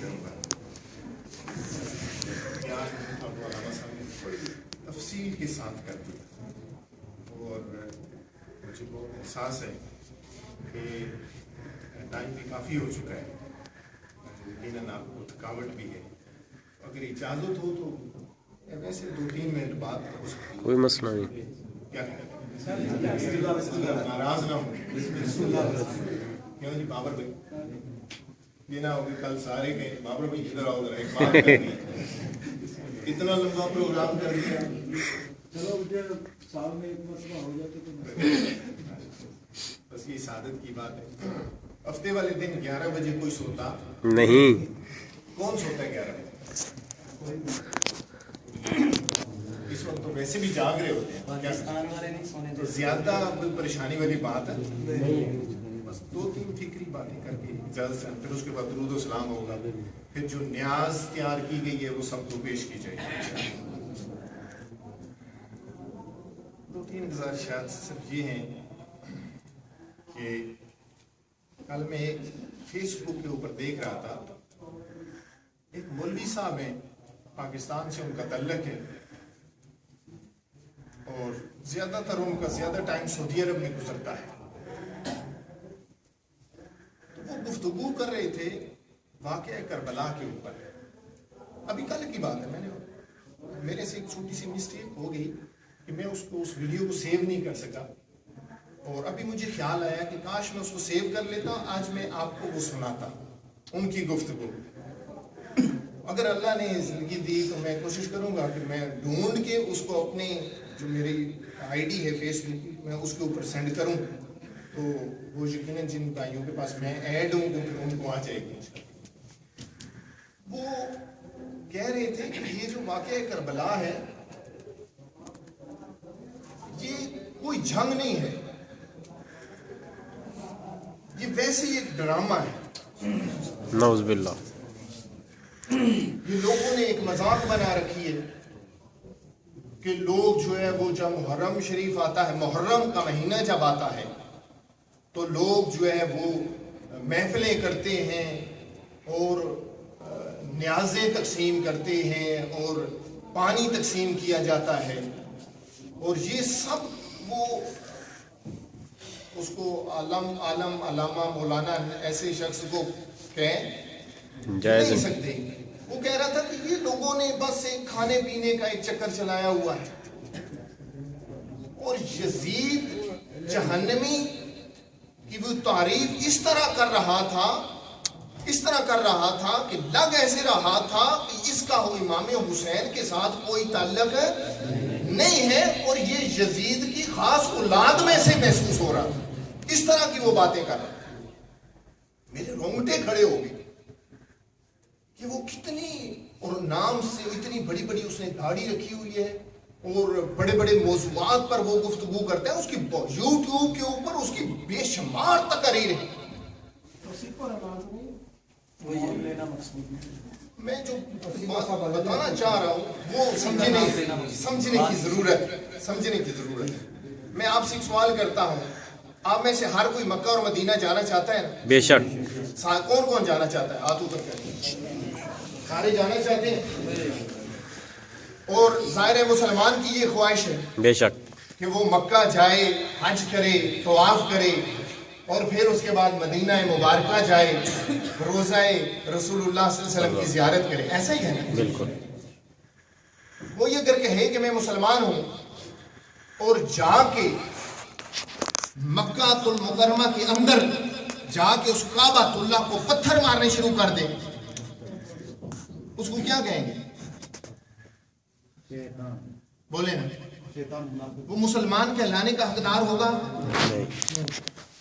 کروں گا. تفصیل کے ساتھ کر دیا اور مجھے بہت احساس ہے کہ ٹائم بھی کافی ہو چکا ہے، یقیناً آپ کو تھکاوٹ بھی ہے. اگر اجازت ہو تو ویسے 2-3 منٹ بعد ہو سکتی ہے. کوئی مسئلہ نہیں. کیا ناراض نہ ہوں. کیوں جی بابر بھائی، یہ نہ ہو کہ کل سارے کہیں بابر بھائی ادھر آؤ ادھر ایک بات کرنی ہے. اتنا لمبا پروگرام کر دیا. چلو سال میں ایک مرتبہ ہو جاتے تو بس یہ سعادت کی بات ہے. ہفتے والے دن 11 بجے کوئی سوتا نہیں. کون سوتا ہے 11 بجے؟ اس وقت تو ویسے بھی جاگ رہے ہوتے ہیں. تو زیادہ کوئی پریشانی والی بات ہے؟ بس 2-3 فکری باتیں کر کے اجازت سے پھر اس کے بعد درود و سلام ہوگا. پھر جو نیاز تیار کی گئی ہے وہ سب کو پیش کی جائے گی. 2-3 گزارشات صرف یہ ہیں کہ کل میں ایک فیس بک کے اوپر دیکھ رہا تھا، ایک مولوی صاحب ہیں پاکستان سے، ان کا تعلق ہے اور زیادہ تر ان کا زیادہ ٹائم سعودی عرب میں گزرتا ہے. تو وہ گفتگو کر رہے تھے واقعہ کربلا کے اوپر. ابھی کل کی بات ہے، میرے سے ایک چھوٹی سی مسٹیک ہو گئی کہ میں اس ویڈیو کو سیو نہیں کر سکا، اور ابھی مجھے خیال آیا کہ کاش میں اس کو سیو کر لیتا. آج میں آپ کو وہ سناتا ان کی گفتگو. اگر اللہ نے زندگی دی تو میں کوشش کروں گا کہ میں ڈھونڈ کے اس کو اپنے جو میری آئی ڈی ہے فیس بک میں اس کے اوپر سینڈ کروں تو وہ یقیناً جن بھائیوں کے پاس میں ایڈ ہوں تو ان کو آ جائے گی. وہ کہہ رہے تھے کہ یہ جو واقعہ کربلا ہے یہ کوئی جنگ نہیں ہے، یہ ویسے ہی ایک ڈرامہ ہے. نعوذ باللہ. یہ لوگوں نے ایک مذاق بنا رکھی ہے کہ لوگ جو ہے وہ جب محرم شریف آتا ہے، محرم کا مہینہ جب آتا ہے تو لوگ جو ہے وہ محفلیں کرتے ہیں اور نیازیں تقسیم کرتے ہیں اور پانی تقسیم کیا جاتا ہے، اور یہ سب وہ اس کو علامہ مولانا ایسے شخص کو کہیں جائز نہیں سکتے. وہ کہہ رہا تھا کہ یہ لوگوں نے بس ایک کھانے پینے کا ایک چکر چلایا ہوا ہے، اور یزید جہنمی کی وہ تعریف اس طرح کر رہا تھا کہ لگ ایسے رہا تھا کہ اس کا امام حسین کے ساتھ کوئی تعلق نہیں ہے اور یہ یزید کی خاص اولاد میں سے محسوس ہو رہا تھا. اس طرح کی وہ باتیں کر رہا تھا. میرے رونگٹے کھڑے ہو گئے کہ وہ کتنی، اور نام سے اتنی بڑی بڑی اس نے داڑھی رکھی ہوئی ہے اور بڑے بڑے موضوعات پر وہ گفتگو کرتا ہے. اس کی یوٹیوب کے اوپر اس کی بے شمار تقاریر ہے. میں جو بتانا چاہ رہا ہوں وہ سمجھنے کی ضرورت ہے. میں آپ سے ایک سوال کرتا ہوں، آپ میں سے ہر کوئی مکہ اور مدینہ جانا چاہتا ہے؟ بے شک. کون جانا چاہتا ہے؟ ہاتھ اوپر کریں. سارے جانا چاہتے ہیں، اور ظاہر ہے مسلمان کی یہ خواہش ہے بے شک کہ وہ مکہ جائے، حج کرے، طواف کرے، اور پھر اس کے بعد مدینہ مبارکہ جائے، روضہ رسول اللہ صلی اللہ علیہ وسلم کی زیارت کرے. ایسا ہی ہے نا؟ بالکل. وہ یہ اگر کہے کہ میں مسلمان ہوں اور جا کے مکہ المکرمہ کے اندر جا کے اس کعبہ اللہ کو پتھر مارنے شروع کر دے، اس کو کیا کہیں گے؟ بولے نا، وہ مسلمان کہلانے کا حقدار ہوگا؟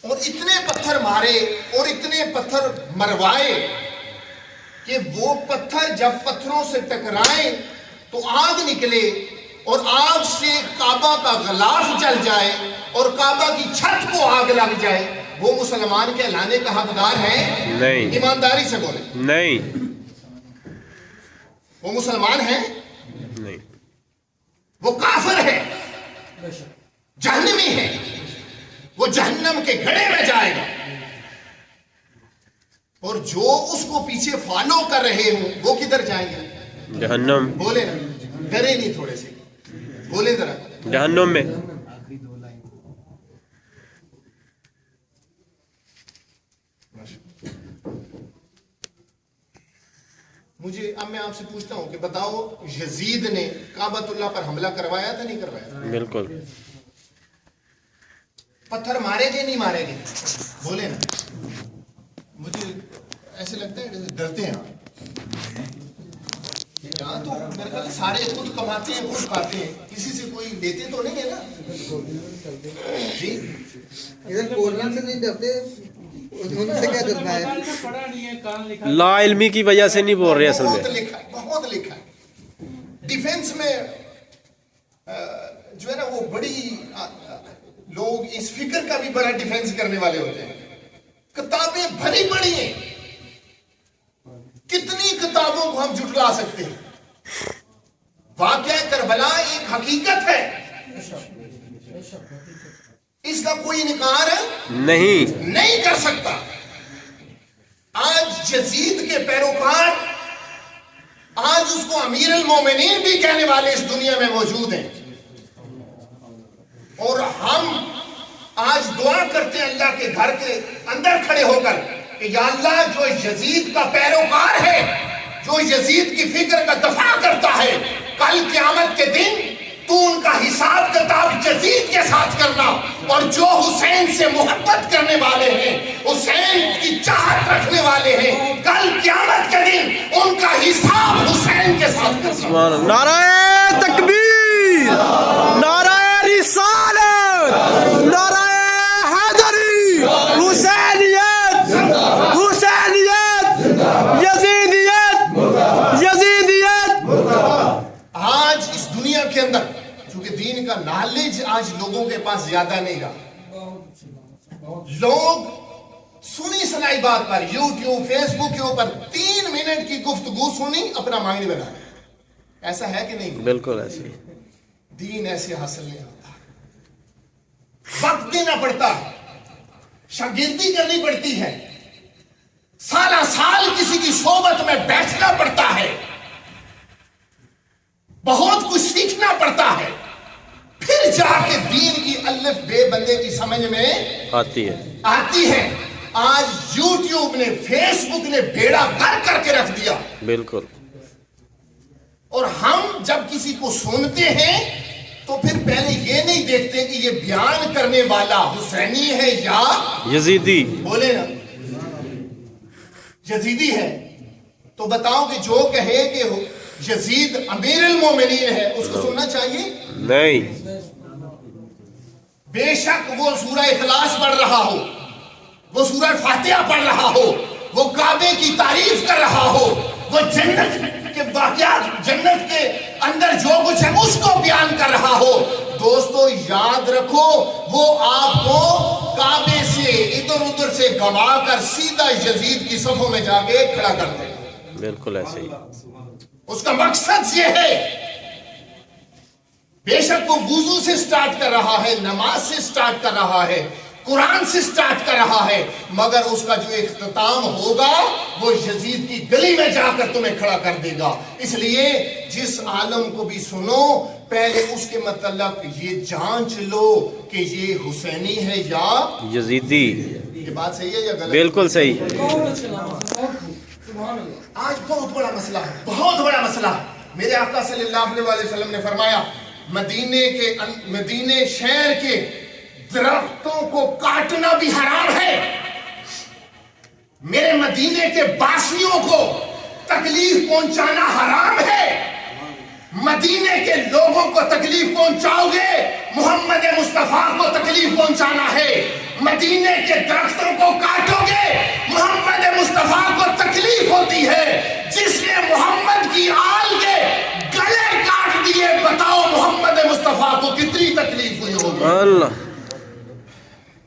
اور اتنے پتھر مارے اور اتنے پتھر مروائے کہ وہ پتھر جب پتھروں سے ٹکرائیں تو آگ نکلے اور آگ سے کعبہ کا غلاف جل جائے اور کعبہ کی چھت کو آگ لگ جائے. وہ مسلمان کہلانے کا حقدار ہے؟ نہیں. ایمانداری سے بولے. نہیں. وہ مسلمان ہے؟ نہیں. وہ کافر ہے، جہنمی ہے، وہ جہنم کے گھڑے میں جائے گا. اور جو اس کو پیچھے فالو کر رہے ہوں وہ کدھر جائیں گے؟ جہنم. بولے نا، ڈرے نہیں تھوڑے سے، بولے ذرا. جہنم میں. مجھے اب میں آپ سے پوچھتا ہوں کہ بتاؤ، یزید نے کعبۃ اللہ پر حملہ کروایا تھا نہیں کروایا تھا؟ بالکل. پتھر مارے گے نہیں مارے گے؟ بولے نا. مجھے ایسے لگتا ہے ڈرتے ہیں یہاں تو میرے خیال سارے خود کماتے ہیں، خود کھاتے ہیں، کسی سے کوئی لیتے تو نہیں ہے نا. جی ادھر بولنے سے نہیں ڈرتے، ان سے کیا ڈرنا ہے؟ لا علمی کی وجہ سے نہیں بول رہے اصل بہت میں. لکھا ہے، بہت لکھا ہے. ڈیفنس میں جو ہے نا وہ بڑی لوگ اس فکر کا بھی بڑا ڈیفنس کرنے والے ہوتے ہیں. کتابیں بھری پڑی ہیں، کتنی کتابوں کو ہم جھٹلا سکتے ہیں. واقعہ کربلا ایک حقیقت ہے، اس کا کوئی انکار نہیں کر سکتا. آج یزید کے پیروکار، آج اس کو امیر المومنین بھی کہنے والے اس دنیا میں موجود ہیں، اور ہم آج دعا کرتے ہیں اللہ کے گھر کے اندر کھڑے ہو کر کہ یا اللہ، جو یزید کا پیروکار ہے، جو یزید کی فکر کا دفاع کرتا ہے، کل قیامت کے دن تو ان کا حساب کتاب یزید کے ساتھ کرنا. اور جو حسین سے محبت کرنے والے ہیں، حسین کی چاہت رکھنے والے ہیں، کل قیامت کے دن ان کا حساب حسین کے ساتھ کرنا. نعرہ تکبیر، نعرہ رسالت، نعرہ حیدری، حسینیت، حسینیت، یزیدیت، یزیدیت. آج اس دنیا کے اندر چونکہ دین کا نالج آج لوگوں کے پاس زیادہ نہیں رہا، لوگ سنی سنائی بات پر یوٹیوب فیس بک کے اوپر 3 منٹ کی گفتگو سنی اپنا مائنڈ بنا. ایسا ہے کہ نہیں؟ بالکل ایسے ہی. دین ایسے حاصل نہیں ہوتا، وقت دینا پڑتا ہے، شاگردی کرنی پڑتی ہے، سالہ سال کسی کی صحبت میں بیٹھنا پڑتا ہے، بہت کچھ سیکھنا پڑتا ہے، پھر جا کے دین کی الف بے بندے کی سمجھ میں آتی ہے. آج یوٹیوب نے، فیس بک نے بیڑا گھر کر کے رکھ دیا. بالکل. اور ہم جب کسی کو سنتے ہیں تو پھر پہلے یہ نہیں دیکھتے کہ یہ بیان کرنے والا حسینی ہے یا یزیدی. بولے نا یزیدی ہے. تو بتاؤ کہ جو کہے کہ یزید امیر المومنین ہے، اس کو سننا چاہیے؟ نہیں. بے شک وہ سورہ اخلاص پڑھ رہا ہو، وہ سورہ فاتحہ پڑھ رہا ہو، وہ کعبے کی تعریف کر رہا ہو، وہ جنت کے واقعات، جنت کے اندر جو کچھ ہے اس کو بیان کر رہا ہو. دوستو یاد رکھو، وہ آپ کو کعبے سے ادھر ادھر سے گوا کر سیدھا یزید کی صفوں میں جا کے کھڑا کر دے. بالکل ایسے ہی. اس کا مقصد یہ ہے، بے شک وہ وضو سے سٹارٹ کر رہا ہے، نماز سے سٹارٹ کر رہا ہے، قرآن سے سٹارٹ کر رہا ہے، مگر اس کا جو اختتام ہوگا وہ یزید کی گلی میں جا کر تمہیں کھڑا کر دے گا. اس لیے جس عالم کو بھی سنو، پہلے اس کے متعلق یہ جانچ لو کہ یہ حسینی ہے یا یزیدی. یہ بات صحیح ہے یا غلط؟ بالکل صحیح. آج بہت بڑا مسئلہ ہے، بہت بڑا مسئلہ ہے. میرے آقا صلی اللہ علیہ وسلم نے فرمایا، مدینے شہر کے درختوں کو کاٹنا بھی حرام ہے. میرے مدینے کے باسیوں کو تکلیف پہنچانا حرام ہے. مدینے کے لوگوں کو تکلیف پہنچاؤ گے، محمد مصطفیٰ کو تکلیف پہنچانا ہے. مدینے کے درختوں کو کاٹو گے، محمد مصطفیٰ کو تکلیف ہوتی ہے. جس نے محمد کی آل کے گلے کاٹ دیے، بتاؤ محمد مصطفیٰ کو کتنی تکلیف ہوئی ہوگی. اللہ.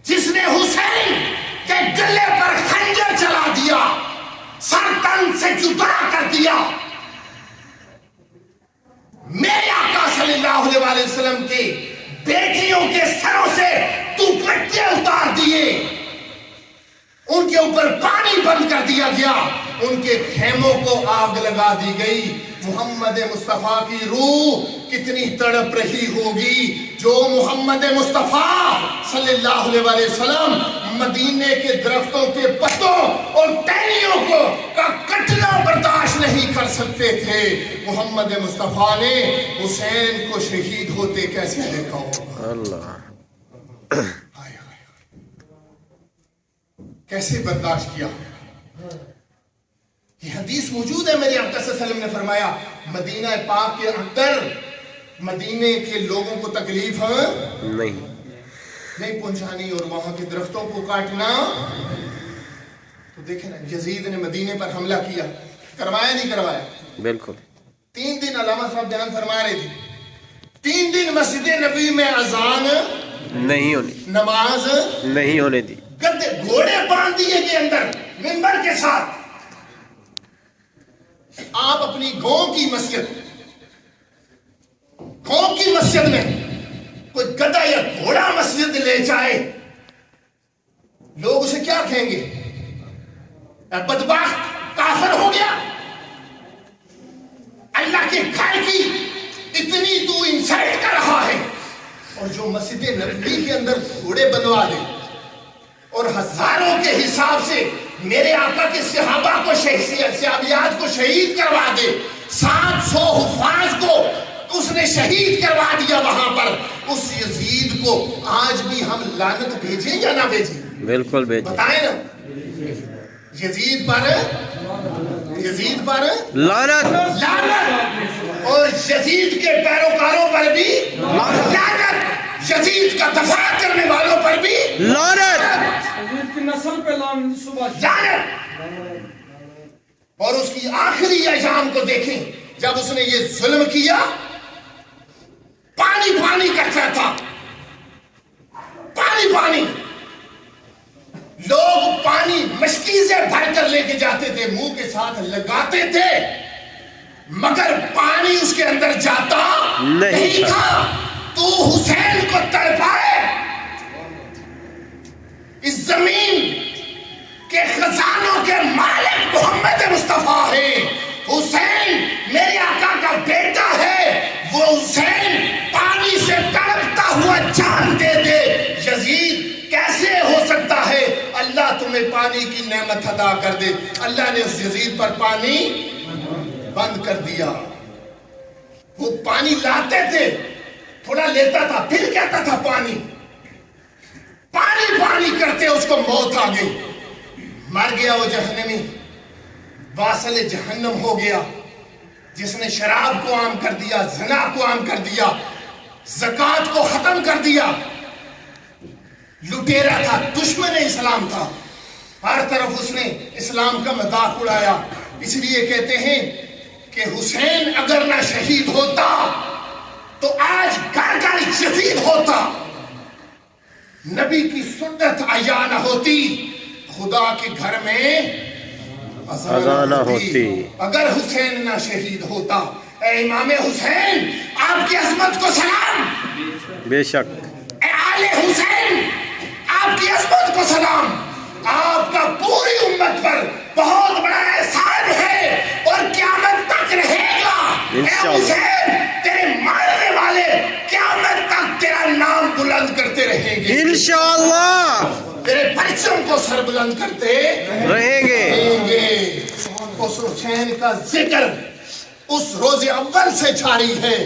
جس نے حسین کے گلے پر خنجر چلا دیا، سر تن سے جدا کر دیا. میرے آقا صلی اللہ علیہ وسلم کی بیٹیوں کے سروں سے دوپٹے اتار دیے. ان کے اوپر پانی بند کر دیا گیا، ان کے خیموں کو آگ لگا دی گئی۔ محمد مصطفیٰ کی روح کتنی تڑپ رہی ہوگی جو محمد مصطفیٰ صلی اللہ علیہ وسلم مدینے کے درختوں کے پتوں اور ٹہنیوں کو کا کٹنا برداشت نہیں کر سکتے تھے۔ محمد مصطفیٰ نے حسین کو شہید ہوتے کیسے دیکھا ہوگا؟ اللہ، کیسے برداشت کیا؟ یہ حدیث موجود ہے، میرے آقا صلی اللہ علیہ وسلم نے فرمایا مدینہ پاک کے اندر مدینے کے لوگوں کو تکلیف نہیں پہنچانی اور وہاں کے درختوں کو کاٹنا۔ تو دیکھیں نا، یزید نے مدینے پر حملہ کیا، کروایا نہیں کروایا؟ بالکل۔ 3 دن علامہ صاحب بیان فرما رہے تھے، 3 دن مسجد نبی میں اذان نہیں ہونی، نماز نہیں ہونے دی۔ گدے گھوڑے باندھ دیے کے اندر منبر کے ساتھ۔ آپ اپنی گاؤں کی مسجد میں کوئی گدھا یا گھوڑا مسجد لے جائے، لوگ اسے کیا کہیں گے؟ بدبخت کافر ہو گیا، اللہ کے گھر کی اتنی تو انسلٹ کر رہا ہے۔ اور جو مسجد نبوی کے اندر گھوڑے بنوا دے اور ہزاروں کے حساب سے میرے آقا کے صحابہ کو صحابیات کو شہید کروا دے، 700 حفاظ کو اس نے شہید کروا دیا وہاں پر، اس یزید کو آج بھی ہم لعنت بھیجیں یا نہ بھیجیں؟ بالکل بھیجیں، بتائیں نا۔ یزید پر لعنت، اور یزید کے پیروکاروں پر بھی لعنت، یزید کا دفاع کرنے والوں پر بھی لعنت، یزید کی نسل پہ لعنت۔ اور اس کی آخری ایام کو دیکھیں، جب اس نے یہ ظلم کیا، پانی پانی کرتا تھا، پانی لوگ پانی مشکیزیں بھر کر لے کے جاتے تھے، منہ کے ساتھ لگاتے تھے، مگر پانی اس کے اندر جاتا نہیں تھا۔ تو حسین کو تڑپائے، اس زمین کے خزانوں کے مالک محمد مصطفیٰ ہے، حسین میرے آقا کا بیٹا ہے، وہ حسین پانی سے تڑپتا ہوا جان دے دے۔ یزید کیسے ہو سکتا ہے اللہ تمہیں پانی کی نعمت عطا کر دے؟ اللہ نے اس یزید پر پانی بند کر دیا۔ وہ پانی لاتے تھے، تھوڑا لیتا تھا، پھر کہتا تھا پانی کرتے اس کو موت آ گئی، مر گیا وہ جہنمی، واصل جہنم ہو گیا، جس نے شراب کو عام کر دیا، زنا کو عام کر دیا، زکوٰۃ کو ختم کر دیا، لٹیرا تھا، دشمن اسلام تھا، ہر طرف اس نے اسلام کا مذاق اڑایا۔ اس لیے کہتے ہیں کہ حسین اگر نہ شہید ہوتا تو آج گھر گھر یزید ہوتا، نبی کی سنت عیا نہ ہوتی، خدا کے گھر میں اذان نہ ہوتی، اگر حسین نہ شہید ہوتا۔ اے امام حسین، آپ کی عظمت کو سلام، بے شک۔ اے آل حسین، آپ کی عظمت کو سلام، آپ کا پوری امت پر بہت بڑا احسان ہے اور قیامت تک رہے گا۔ اے حسین، تیرے مارنے والے قیامت تک تیرا نام بلند کرتے رہیں گے انشاءاللہ، تیرے پرچم کو سر بلند کرتے رہیں گے۔ اس حسین کا ذکر اس روز اول سے جاری ہے،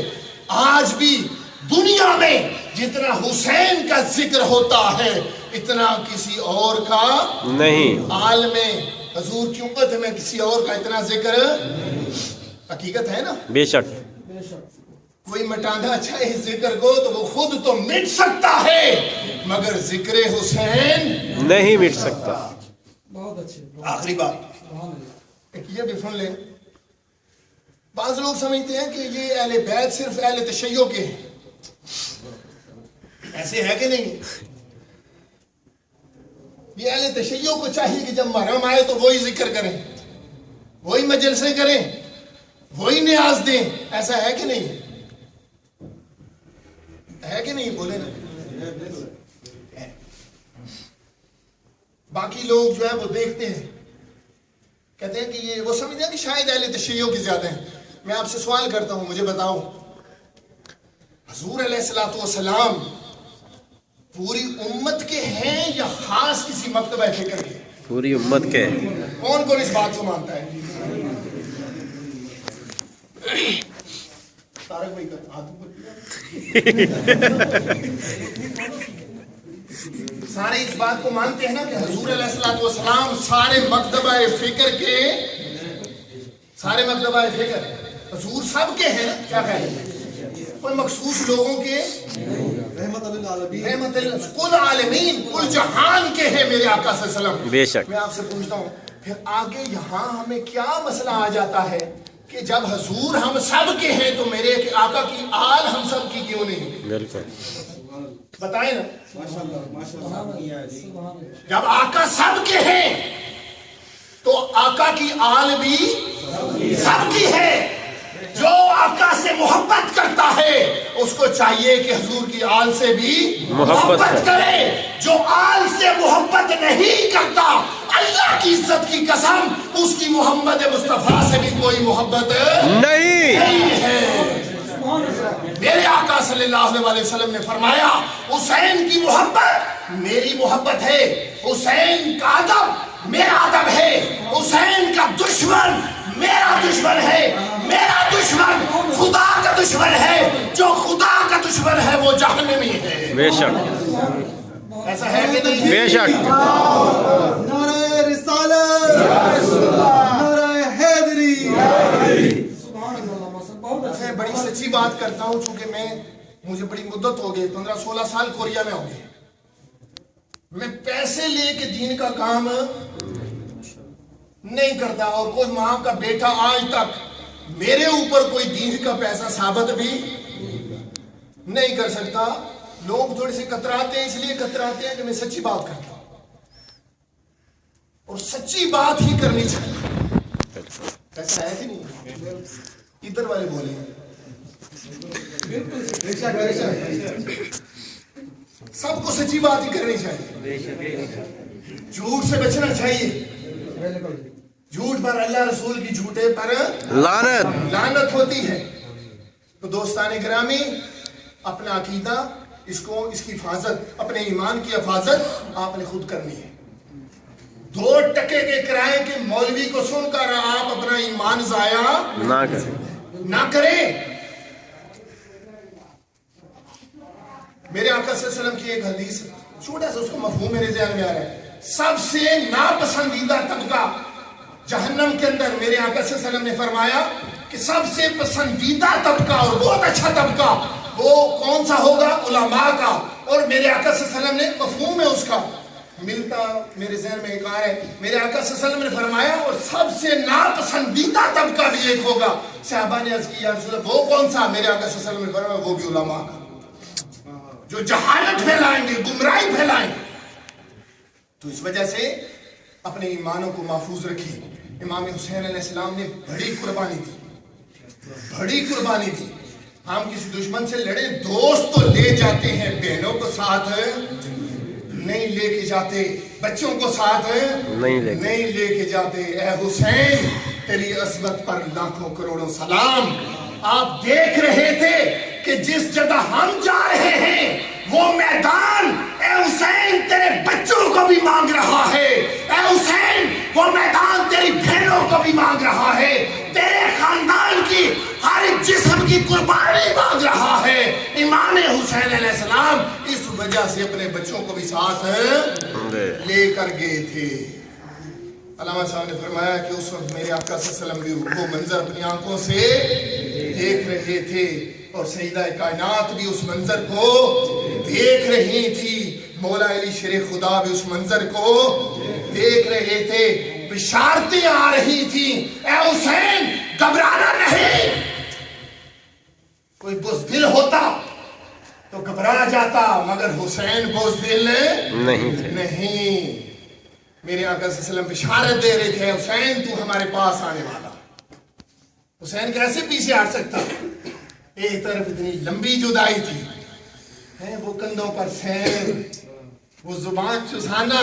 آج بھی دنیا میں جتنا حسین کا ذکر ہوتا ہے اتنا کسی اور کا نہیں۔ عالم حضور کی امت میں کسی اور کا اتنا ذکر، حقیقت ہے نا، بے شک۔ کوئی مٹانا اچھا ہے ذکر کو تو وہ خود تو مٹ سکتا ہے مگر ذکر حسین نہیں مٹ سکتا۔ بہت اچھے۔ آخری بات ایک یہ بھی سن لیں، بعض لوگ سمجھتے ہیں کہ یہ اہل بیت صرف اہل تشیع کے ہیں، ایسے ہے کہ نہیں؟ یہ اہل تشیع کو چاہیے کہ جب محرم آئے تو وہی ذکر کریں، وہی مجلسیں کریں، وہی نیاز دیں، ایسا ہے کہ نہیں؟ ہے کہ نہیں؟ بولے نا۔ باقی لوگ جو ہے وہ دیکھتے ہیں، کہتے ہیں کہ یہ وہ سمجھتے ہیں کہ شاید اہل تشیعوں کی زیادہ ہیں. میں آپ سے سوال کرتا ہوں، مجھے بتاؤ حضور علیہ الصلوۃ والسلام پوری امت کے ہیں یا خاص کسی مکتبہ فکر کے؟ پوری امت کے. کون کون اس بات کو مانتا ہے؟ طارق بھائی کا ہاتھ سارے اس بات کو مانتے ہیں نا کہ حضور علیہ الصلوۃ والسلام سارے مکتبہ فکر کے، سارے مکتبہ فکر حضور سب کے ہیں نا؟ کیا کہتے ہیں؟ کوئی مخصوص لوگوں کے رحمت للعالمین، رحمت اللہ کل عالمین، کل جہان کے ہیں میرے آقا صلی اللہ علیہ وسلم. بے شک. میں آپ سے پوچھتا ہوں پھر آگے یہاں ہمیں کیا مسئلہ آ جاتا ہے کہ جب حضور ہم سب کے ہیں تو میرے آقا کی آل ہم سب کی کیوں نہیں؟ بالکل. بتائیں نا. ماشاءاللہ. جب آقا سب کے ہیں تو آقا کی آل بھی سب کی ہے. جو آقا سے محبت کرتا ہے اس کو چاہیے کہ حضور کی آل سے بھی محبت کرے. جو آل سے محبت نہیں کرتا اللہ کی عزت کی قسم اس کی محمد مصطفیٰ سے بھی کوئی محبت نہیں ہے. میرے آقا صلی اللہ علیہ وسلم نے فرمایا حسین کی محبت میری محبت ہے، حسین کا ادب میرا ادب ہے، حسین کا دشمن میرا دشمن ہے، میرا دشمن خدا کا دشمن ہے، جو خدا کا دشمن ہے وہ جہنمی ہے. بے شک. ایسا ہے کہ نہیں؟ بے شک. نعرہ رسالت، نعرہ حیدری. میں بڑی سچی بات کرتا ہوں چونکہ مجھے بڑی مدت ہو گئی، 15-16 سال کوریا میں ہو گئے. میں پیسے لے کے دین کا کام نہیں کرتا اور کوئی ماں کا بیٹا آج تک میرے اوپر کوئی دین کا پیسہ ثابت بھی نہیں کر سکتا. لوگ تھوڑے سے کتراتے ہیں، اس لیے کتراتے ہیں کہ میں سچی بات کرتا ہوں اور سچی بات ہی کرنی چاہیے. ایسا ہے کہ نہیں؟ ادھر والے بولے سب کو سچی بات ہی کرنی چاہیے، جھوٹ سے بچنا چاہیے. جھوٹ پر اللہ رسول کی جھوٹے پر لعنت ہوتی ہے. تو دوستان گرامی، اپنا عقیدہ اس کی حفاظت، اپنے ایمان کی حفاظت آپ نے خود کرنی ہے. 2 ٹکے کے کرائے کے مولوی کو سن کر آپ اپنا ایمان ضائع نہ کریں. میرے آقا صلی اللہ علیہ وسلم کی ایک حدیث چھوٹا سا اس کا مفہوم میرے ذہن میں آ رہا ہے. سب سے ناپسندیدہ طبقہ جہنم کے اندر میرے آقا صلی اللہ علیہ وسلم نے فرمایا کہ سب سے پسندیدہ طبقہ اور بہت اچھا طبقہ وہ کون سا ہوگا؟ علماء کا. اور میرے آقا صلی اللہ علیہ وسلم نے مفہوم ہے اس کا ملتا میرے ذہن میں ایک آ رہا ہے. میرے آقا صلی اللہ علیہ وسلم نے فرمایا اور سب سے ناپسندیدہ طبقہ بھی ایک ہوگا. صحابہ نے عرض کیا وہ کون سا؟ میرے آقا صلی اللہ علیہ وسلم نے فرمایا وہ بھی علماء کا، جو جہالت پھیلائیں گے، گمراہی پھیلائیں گے. تو اس وجہ سے اپنے ایمانوں کو محفوظ رکھیے. امام حسین علیہ السلام نے بڑی قربانی دی. ہم کسی دشمن سے لڑے دوست تو لے جاتے ہیں، بہنوں کو ساتھ نہیں لے کے جاتے، بچوں کو ساتھ نہیں لے کے جاتے. اے حسین تیری عظمت پر لاکھوں کروڑوں سلام. آپ دیکھ رہے تھے کہ جس جگہ ہم جا رہے ہیں وہ میدان اے حسین تیرے بچوں کو بھی مانگ رہا ہے. اے حسین وہ میدان تیری بہنوں کو بھی مانگ رہا ہے، تیرے خاندان کی ہر جسم کی قربانی مانگ رہا ہے. امام حسین علیہ السلام اس وجہ سے اپنے بچوں کو بھی ساتھ لے کر گئے تھے. علامہ صاحب نے فرمایا کہ اس وقت میرے آقا صلی اللہ علیہ وسلم بھی وہ منظر اپنی آنکھوں سے دیکھ رہے تھے اور سیدہ کائنات بھی اس منظر کو دیکھ رہی تھی. مولا علی شیر خدا بھی اس منظر کو دیکھ رہے تھے. بشارتیں آ رہی تھی اے حسین گھبرانا نہیں. کوئی بزدل ہوتا تو گھبرا جاتا مگر حسین بزدل نہیں. میرے آقا صلی اللہ علیہ وسلم بشارت دے رہے تھے حسین تو ہمارے پاس آنے والا. حسین کیسے پیچھے ہٹ سکتا؟ ایک طرف اتنی لمبی جدائی تھی، وہ کندھوں پر سین، وہ زبان چسانا،